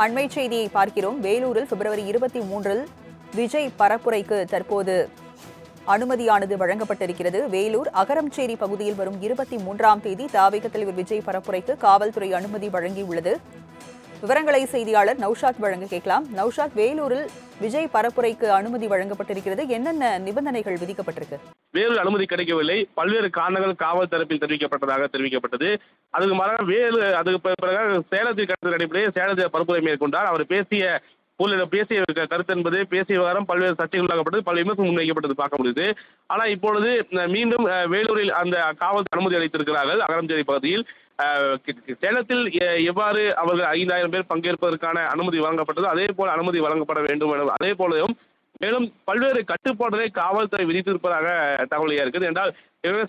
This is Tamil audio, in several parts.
அண்மை செய்தியை பார்க்கிறோம். வேலூரில் பிப்ரவரி 23 விஜய் பரப்புரைக்கு தற்போது அனுமதியானது வழங்கப்பட்டிருக்கிறது. வேலூர் அகரம்சேரி பகுதியில் வரும் 23ஆம் தேதி தாவேக தலைவர் விஜய் பரப்புரைக்கு காவல்துறை அனுமதி வழங்கியுள்ளது. விவரங்களை செய்தியாளர் நௌஷாத் வழங்க கேட்கலாம். நௌஷாத், வேலூரில் விஜய் பரப்புரைக்கு அனுமதி வழங்கப்பட்டிருக்கிறது. என்னென்ன நிபந்தனைகள் விதிக்கப்பட்டிருக்கு? வேலூர் அனுமதி கிடைக்கவில்லை. பல்வேறு காரணங்கள் காவல் தரப்பில் தெரிவிக்கப்பட்டதாக தெரிவிக்கப்பட்டது. அதுக்கு மாறாக அதுக்கு பிறகு சேலத்தில் கருத்து அடிப்படையில் சேலத்தில் பரப்புரை மேற்கொண்டார். அவர் பேசிய கருத்து என்பது பேசிய விவகாரம் பல்வேறு சர்ச்சைகளாகப்பட்டது, பல விமர்சனம் முன்வைக்கப்பட்டது பார்க்க முடியுது. ஆனால் இப்பொழுது மீண்டும் வேலூரில் அந்த காவல் அனுமதி அளித்திருக்கிறார்கள். அகரம்சேரி பகுதியில் சேலத்தில் எவ்வாறு அவர்கள் 5000 பேர் பங்கேற்பதற்கான அனுமதி வழங்கப்பட்டது, அதே போல அனுமதி வழங்கப்பட வேண்டும் என, அதே போலவும் மேலும் பல்வேறு கட்டுப்பாடுகளை காவல்துறை விதித்திருப்பதாக தகவல் இருக்குது. என்றால்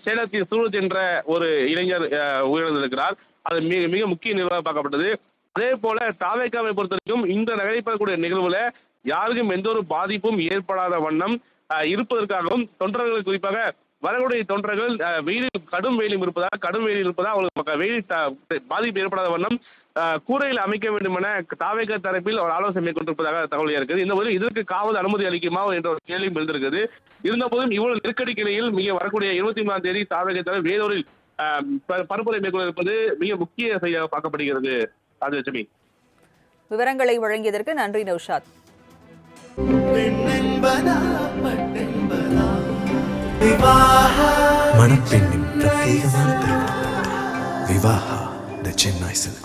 சேலத்தில் சூரஜ் என்ற ஒரு இளைஞர் உயிரிழந்திருக்கிறார். அது மிக முக்கிய நிகழ்வாக பார்க்கப்பட்டது. அதே போல தாவேகாவை பொறுத்தவரைக்கும் இந்த நடைபெறக்கூடிய நிகழ்வுல யாருக்கும் எந்த ஒரு பாதிப்பும் ஏற்படாத வண்ணம் இருப்பதற்காகவும் தொண்டர்கள், குறிப்பாக வரக்கூடிய தொண்டர்கள் கடும் வெயிலும் இருப்பதால் அவங்களுக்கு வெயில் பாதிப்பு ஏற்படாத வண்ணம் கூரையில் அமைக்க வேண்டும் என தாவேகா தரப்பில் ஒரு ஆலோசனை மேற்கொண்டிருப்பதாக தகவல் இருக்குது. இந்த போது இதற்கு காவல் அனுமதி அளிக்குமா என்ற ஒரு கேள்வியும் எழுந்திருக்கிறது. இருந்த போதும் இவ்வளவு நெருக்கடிக்கு இடையில் வரக்கூடிய 23ஆம் தேதி தாவேகா தலைவர் வேலூரில் பரப்புரை மேற்கொள்ள இருப்பது மிக முக்கிய செய்தியாக பார்க்கப்படுகிறது. விவரங்களை வழங்கியதற்கு நன்றி நௌஷாத். மணப்பெண்ணின் பிரத்யேகமான திருமணம் விவாஹா தி சென்னை சில்க்ஸ்.